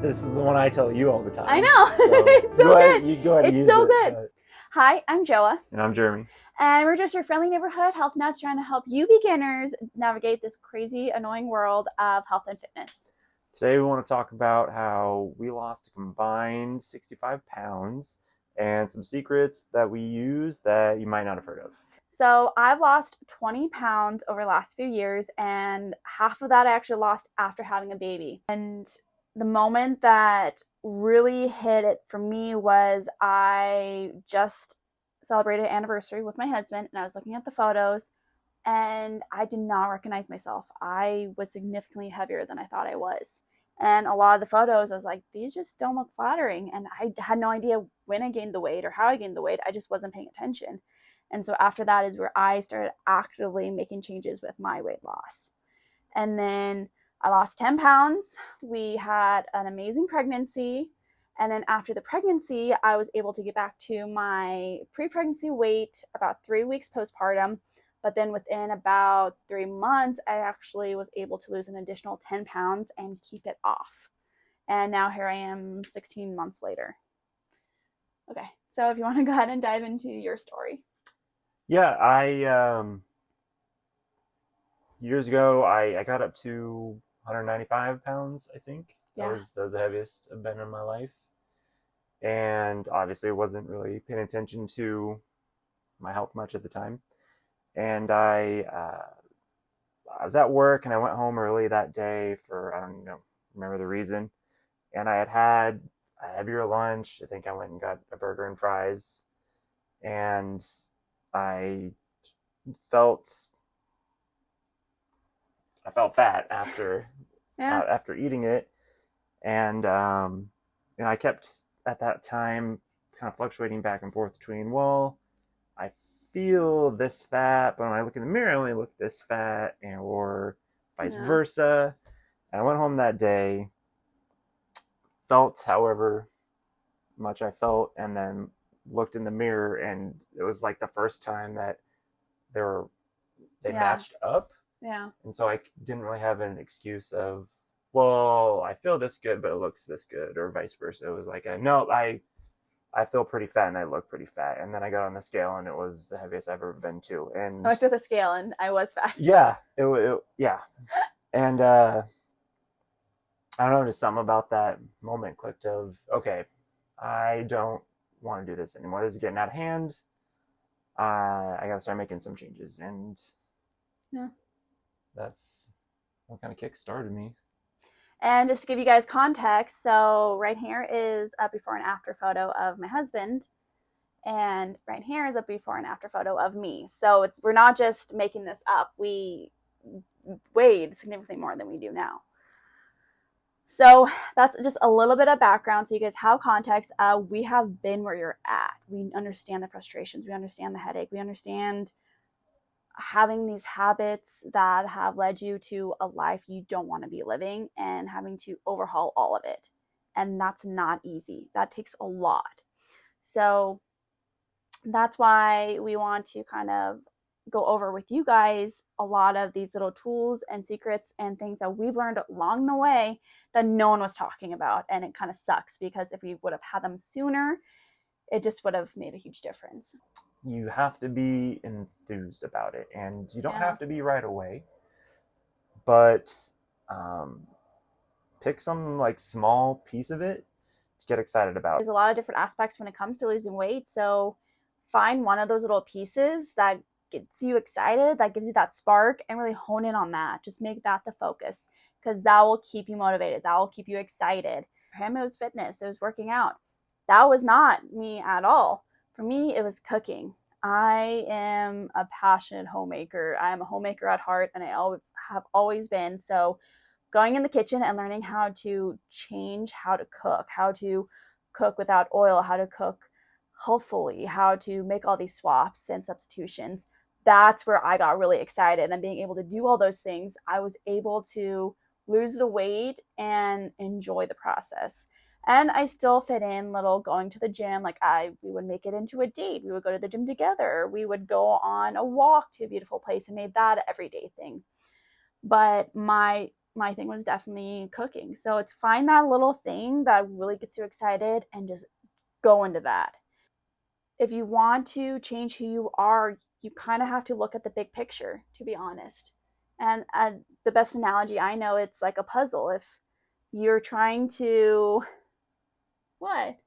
This is the one I tell you all the time. I know. So It's so good. You go ahead and It's use so it. good. Hi, I'm Joa, And I'm Jeremy. and we're just your friendly neighborhood health nuts trying to help you beginners navigate this crazy, annoying world of health and fitness. Today we want to talk about how we lost a combined 65 pounds and some secrets that we use that you might not have heard of. So I've lost 20 pounds over the last few years, and half of that I actually lost after having a baby. And the moment that really hit it for me was I just celebrated an anniversary with my husband, and I was looking at the photos, and I did not recognize myself. I was significantly heavier than I thought I was. And a lot of the photos, I was like, these just don't look flattering. And I had no idea when I gained the weight or how I gained the weight. I just wasn't paying attention. And so after that is where I started actively making changes with my weight loss. And then I lost 10 pounds. We had an amazing pregnancy. And then after the pregnancy, I was able to get back to my pre-pregnancy weight about 3 weeks postpartum. But then within about 3 months, I actually was able to lose an additional 10 pounds and keep it off. And now here I am 16 months later. Okay, so if you want to go ahead and dive into your story. Yeah, I years ago I got up to 195 pounds, I think. Yeah. That was the heaviest I've been in my life. And obviously wasn't really paying attention to my health much at the time. And I was at work and I went home early that day for I don't know remember the reason, and I had a heavier lunch. I think I went and got a burger and fries, and I felt I felt fat after Yeah. after eating it, and I kept at that time kind of fluctuating back and forth between, well, I feel this fat, but when I look in the mirror, I only look this fat, and or vice Yeah. versa. And I went home that day, felt however much I felt, and then looked in the mirror, and it was like the first time that they were they Yeah. matched up. Yeah. And so I didn't really have an excuse of, well, I feel this good, but it looks this good, or vice versa. It was like, no, I feel pretty fat and I look pretty fat. And then I got on the scale and it was the heaviest I've ever been to. And I looked at the scale and I was fat. yeah, yeah. And I don't know, just something about that moment clicked of, okay, I don't want to do this anymore. This is getting out of hand. I got to start making some changes. And Yeah. that's what kind of kick started me. And just to give you guys context, so right here is a before and after photo of my husband, and right here is a before and after photo of me. So we're not just making this up. We weighed significantly more than we do now. So that's just a little bit of background so you guys have context. We have been where you're at. We understand the frustrations. We understand the headache. We understand having these habits that have led you to a life you don't want to be living and having to overhaul all of it. And that's not easy. That takes a lot. So that's why we want to kind of go over with you guys a lot of these little tools and secrets and things that we've learned along the way that no one was talking about. And it kind of sucks because if we would have had them sooner, it just would have made a huge difference. You have to be enthused about it, and you don't have to be right away, but pick some like small piece of it to get excited about. There's a lot of different aspects when it comes to losing weight, so find one of those little pieces that gets you excited, that gives you that spark, and really hone in on that. Just make that the focus, because that will keep you motivated, that will keep you excited. For him, it was fitness, it was working out. That was not me at all. For me, it was cooking. I am a passionate homemaker. I am a homemaker at heart, and I have always been. So going in the kitchen and learning how to change how to cook without oil, how to cook healthfully, how to make all these swaps and substitutions. That's where I got really excited. And being able to do all those things, I was able to lose the weight and enjoy the process. And I still fit in little going to the gym. Like we would make it into a date. We would go to the gym together. We would go on a walk to a beautiful place and made that an everyday thing. But my my thing was definitely cooking. So it's find that little thing that really gets you excited and just go into that. If you want to change who you are, you kind of have to look at the big picture, to be honest. And the best analogy I know, it's like a puzzle. If you're trying to, what?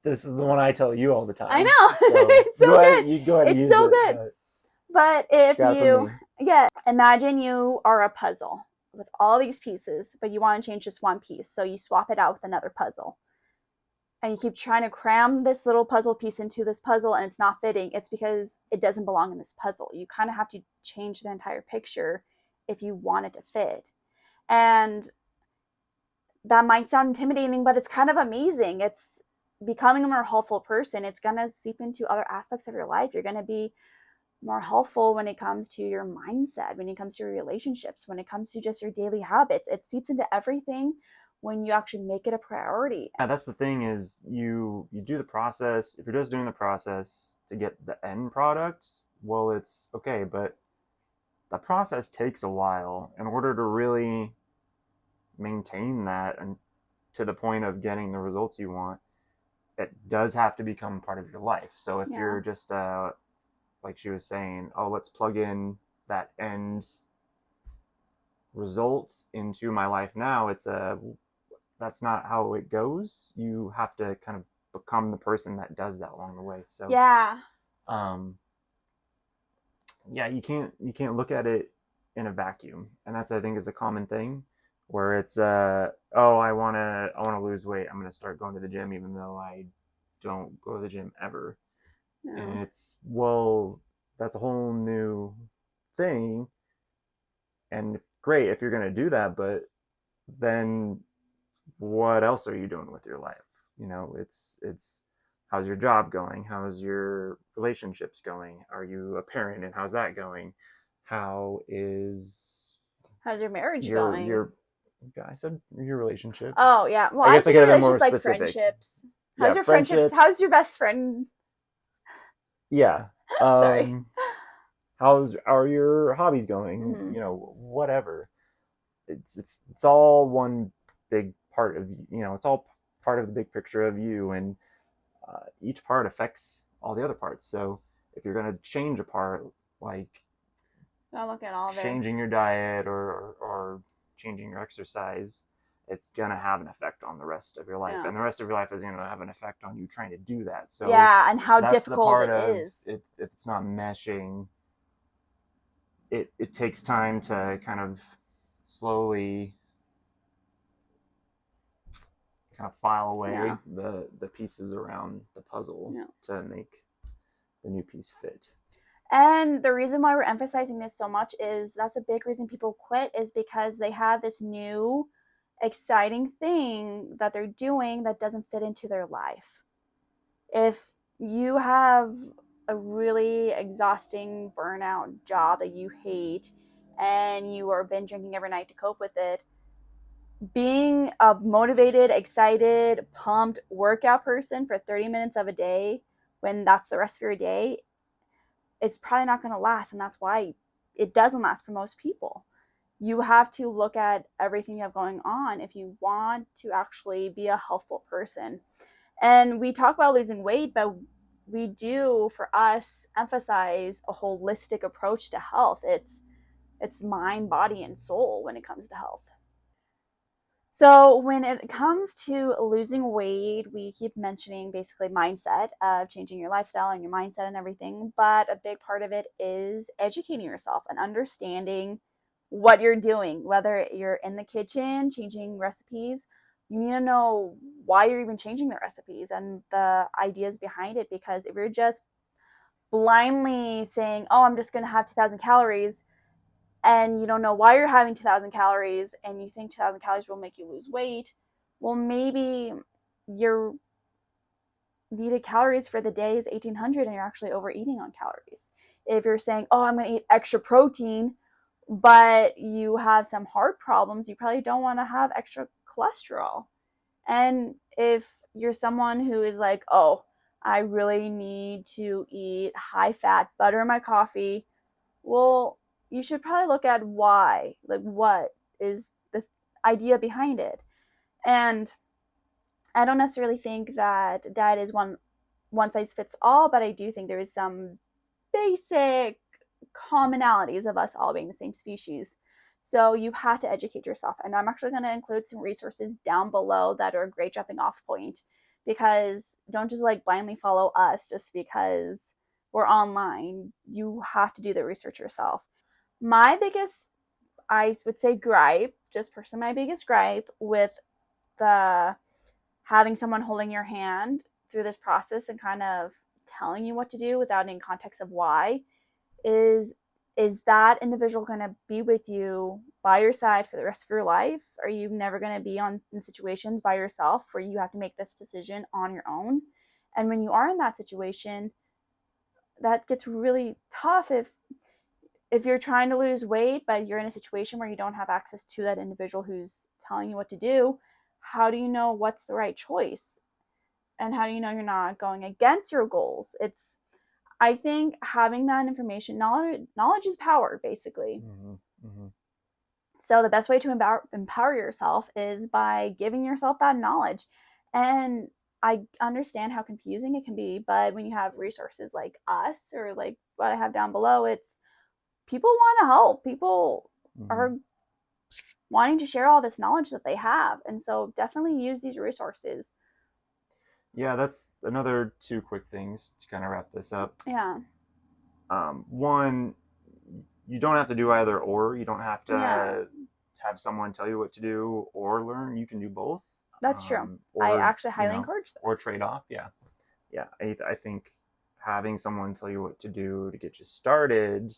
This is the one I tell you all the I time. know. So It's so go ahead, good. you go ahead and It's use so it. good. But if Got it from me. yeah, imagine you are a puzzle with all these pieces, but you want to change just one piece. So you swap it out with another puzzle. And you keep trying to cram this little puzzle piece into this puzzle and it's not fitting. It's because it doesn't belong in this puzzle. You kind of have to change the entire picture if you want it to fit. And that might sound intimidating, but it's kind of amazing. It's becoming a more helpful person. It's going to seep into other aspects of your life. You're going to be more helpful when it comes to your mindset, when it comes to your relationships, when it comes to just your daily habits. It seeps into everything when you actually make it a priority. Yeah, that's the thing is you do the process. If you're just doing the process to get the end product, well, it's okay, but the process takes a while in order to really maintain that and to the point of getting the results you want. It does have to become part of your life. So if you're just like she was saying, oh, let's plug in that end result into my life now, that's not how it goes. You have to kind of become the person that does that along the way. So yeah, yeah, you can't look at it in a vacuum, and that's I think is a common thing where it's oh, I wanna lose weight. I'm gonna start going to the gym even though I don't go to the gym ever. And it's, well, that's a whole new thing, and great if you're gonna do that, but then what else are you doing with your life? It's how's your job going? How's your relationships going? Are you a parent and how's that going? How is how's your marriage your going? your I said your relationship. Oh yeah, well, I guess I could have been more like specific. friendships. Yeah, How's your friendships? friendships. How's your best friend? Yeah. Sorry. How's are your hobbies going? Mm-hmm. Whatever. It's all one big part of it's all part of the big picture of you, and each part affects all the other parts. So if you're going to change a part, like I'll look at all of it. changing your diet or changing your exercise, it's going to have an effect on the rest of your life. Yeah. And the rest of your life is going to have an effect on you trying to do that. So yeah, and how that's the difficult part it of is. it. If it's not meshing, it takes time to kind of slowly kind of file away Yeah. the pieces around the puzzle to make the new piece fit. And the reason why we're emphasizing this so much is that's a big reason people quit, is because they have this new exciting thing that they're doing that doesn't fit into their life. If you have a really exhausting burnout job that you hate and you are binge drinking every night to cope with it, being a motivated, excited, pumped workout person for 30 minutes of a day when that's the rest of your day, it's probably not going to last. And that's why it doesn't last for most people. You have to look at everything you have going on if you want to actually be a healthful person. And we talk about losing weight, but we do, for us, emphasize a holistic approach to health. It's mind, body, and soul when it comes to health. So when it comes to losing weight, we keep mentioning basically mindset of changing your lifestyle and your mindset and everything. But a big part of it is educating yourself and understanding what you're doing, whether you're in the kitchen changing recipes. You need to know why you're even changing the recipes and the ideas behind it. Because if you're just blindly saying, oh, I'm just going to have 2,000 calories, and you don't know why you're having 2,000 calories and you think 2,000 calories will make you lose weight, well, maybe your needed calories for the day is 1,800 and you're actually overeating on calories. If you're saying, oh, I'm going to eat extra protein, but you have some heart problems, you probably don't want to have extra cholesterol. And if you're someone who is like, oh, I really need to eat high fat butter in my coffee, well, you should probably look at why, like what is the idea behind it. And I don't necessarily think that diet is one size fits all, but I do think there is some basic commonalities of us all being the same species. So you have to educate yourself. And I'm actually going to include some resources down below that are a great jumping off point, because don't just like blindly follow us just because we're online. You have to do the research yourself. My biggest, I would say, gripe, just personally, my biggest gripe with the having someone holding your hand through this process and kind of telling you what to do without any context of why is that individual going to be with you by your side for the rest of your life? Are you never going to be in situations by yourself where you have to make this decision on your own? And when you are in that situation, that gets really tough if you're trying to lose weight but you're in a situation where you don't have access to that individual who's telling you what to do. How do you know what's the right choice? And how do you know you're not going against your goals? It's, I think having that information, knowledge is power, basically. Mm-hmm. Mm-hmm. So the best way to empower yourself is by giving yourself that knowledge. And I understand how confusing it can be, but when you have resources like us or like what I have down below, it's people want to help. People are wanting to share all this knowledge that they have. And so definitely use these resources. Yeah, that's another two quick things to kind of wrap this up. Yeah. One, you don't have to do either or. You don't have to Yeah. have someone tell you what to do or learn. You can do both. That's true. I Or, actually highly encourage that. Or trade off. Yeah. Yeah. I think having someone tell you what to do to get you started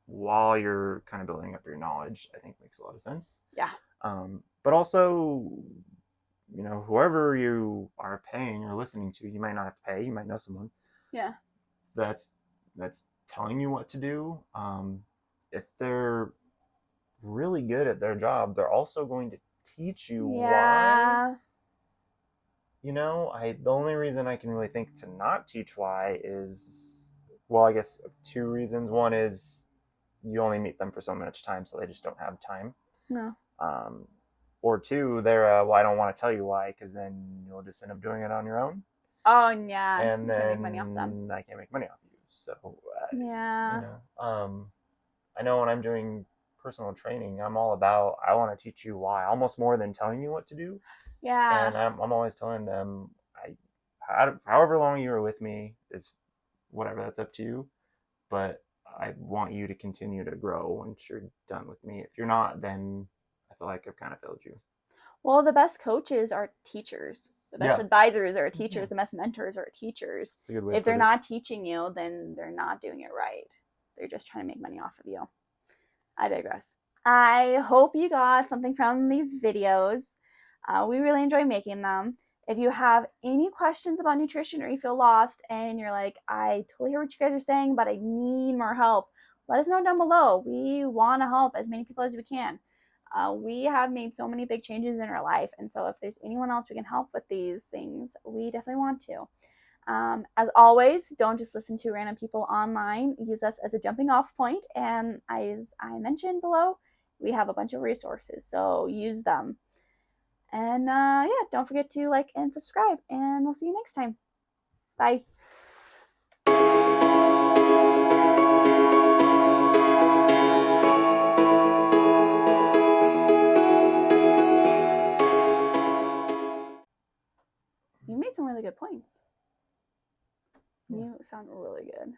while you're kind of building up your knowledge, I think makes a lot of sense. Yeah. But also, whoever you are paying or listening to, you might not have to pay. You might know someone. Yeah. That's telling you what to do. If they're really good at their job, they're also going to teach you why. The only reason I can really think to not teach why is, well, I guess two reasons. One is you only meet them for so much time, so they just don't have time. No. Or two, they're well, I don't want to tell you why, because then you'll just end up doing it on your own. Oh yeah. And you then can't make money off them. I can't make money off you. So yeah. I know when I'm doing personal training, I'm all about, I want to teach you why, almost more than telling you what to do. Yeah. And I'm always telling them, however long you are with me is whatever, that's up to you. But I want you to continue to grow once you're done with me. If you're not, then I feel like I've kind of failed you. Well, the best coaches are teachers. The best advisors are teachers. The best mentors are teachers. That's a good way if they're not teaching you, then they're not doing it right. They're just trying to make money off of you. I digress. I hope you got something from these videos. We really enjoy making them. If you have any questions about nutrition or you feel lost and you're like, I totally hear what you guys are saying, but I need more help, let us know down below. We want to help as many people as we can. We have made so many big changes in our life, and so if there's anyone else we can help with these things, we definitely want to. As always, don't just listen to random people online. Use us as a jumping off point, and as I mentioned below, we have a bunch of resources, so use them. And yeah, don't forget to like and subscribe, and we'll see you next time. Bye. You made some really good points. You sound really good.